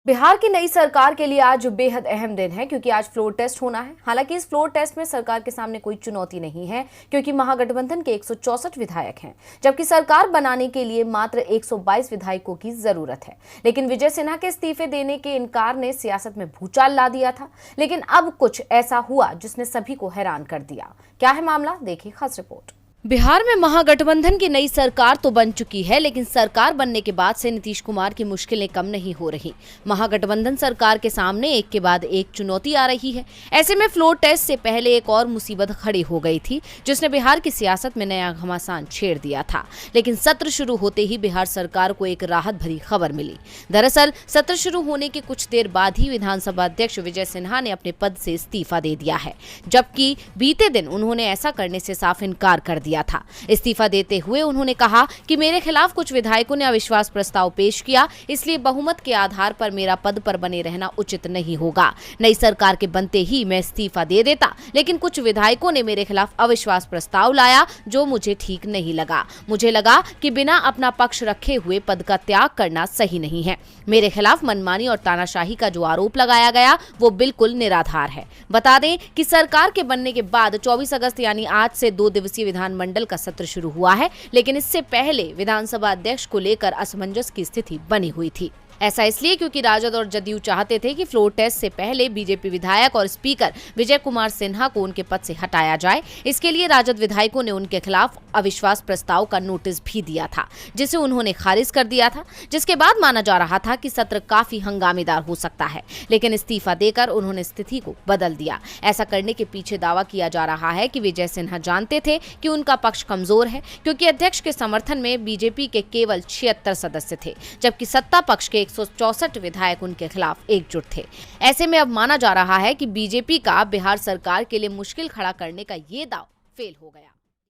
बिहार की नई सरकार के लिए आज बेहद अहम दिन है क्योंकि आज फ्लोर टेस्ट होना है। हालांकि इस फ्लोर टेस्ट में सरकार के सामने कोई चुनौती नहीं है क्योंकि महागठबंधन के 164 विधायक हैं, जबकि सरकार बनाने के लिए मात्र 122 विधायकों की जरूरत है। लेकिन विजय सिन्हा के इस्तीफे देने के इनकार ने सियासत में भूचाल ला दिया था। लेकिन अब कुछ ऐसा हुआ जिसने सभी को हैरान कर दिया। क्या है मामला, देखिए खास रिपोर्ट। बिहार में महागठबंधन की नई सरकार तो बन चुकी है, लेकिन सरकार बनने के बाद से नीतीश कुमार की मुश्किलें कम नहीं हो रही। महागठबंधन सरकार के सामने एक के बाद एक चुनौती आ रही है। ऐसे में फ्लोर टेस्ट से पहले एक और मुसीबत खड़ी हो गई थी जिसने बिहार की सियासत में नया घमासान छेड़ दिया था। लेकिन सत्र शुरू होते ही बिहार सरकार को एक राहत भरी खबर मिली। दरअसल सत्र शुरू होने के कुछ देर बाद ही विधानसभा अध्यक्ष विजय सिन्हा ने अपने पद से इस्तीफा दे दिया है, जबकि बीते दिन उन्होंने ऐसा करने से साफ इनकार कर दिया था। इस्तीफा देते हुए उन्होंने कहा कि मेरे खिलाफ कुछ विधायकों ने अविश्वास प्रस्ताव पेश किया, इसलिए बहुमत के आधार पर मेरा पद पर बने रहना उचित नहीं होगा। नई सरकार के बनते ही मैं इस्तीफा दे देता, लेकिन कुछ विधायकों ने मेरे खिलाफ अविश्वास प्रस्ताव लाया जो मुझे ठीक नहीं लगा। मुझे लगा कि बिना अपना पक्ष रखे हुए पद का त्याग करना सही नहीं है। मेरे खिलाफ मनमानी और तानाशाही का जो आरोप लगाया गया वो बिल्कुल निराधार है। बता दें कि सरकार के बनने के बाद 24 अगस्त यानी आज से 2 दिवसीय विधानमंडल का सत्र शुरू हुआ है, लेकिन इससे पहले विधानसभा अध्यक्ष को लेकर असमंजस की स्थिति बनी हुई थी। ऐसा इसलिए क्योंकि राजद और जदयू चाहते थे कि फ्लोर टेस्ट से पहले बीजेपी विधायक और स्पीकर विजय कुमार सिन्हा को उनके पद से हटाया जाए। इसके लिए राजद विधायकों ने उनके खिलाफ अविश्वास प्रस्ताव का नोटिस भी दिया था, जिसे उन्होंने खारिज कर दिया था, जिसके बाद माना जा रहा था कि सत्र काफी हंगामेदार हो सकता है। लेकिन इस्तीफा देकर उन्होंने स्थिति को बदल दिया। ऐसा करने के पीछे दावा किया जा रहा है कि विजय सिन्हा जानते थे कि उनका पक्ष कमजोर है, क्योंकि अध्यक्ष के समर्थन में बीजेपी के केवल 76 सदस्य थे, जबकि सत्ता पक्ष के 164 विधायक उनके खिलाफ एकजुट थे। ऐसे में अब माना जा रहा है कि बीजेपी का बिहार सरकार के लिए मुश्किल खड़ा करने का ये दांव फेल हो गया।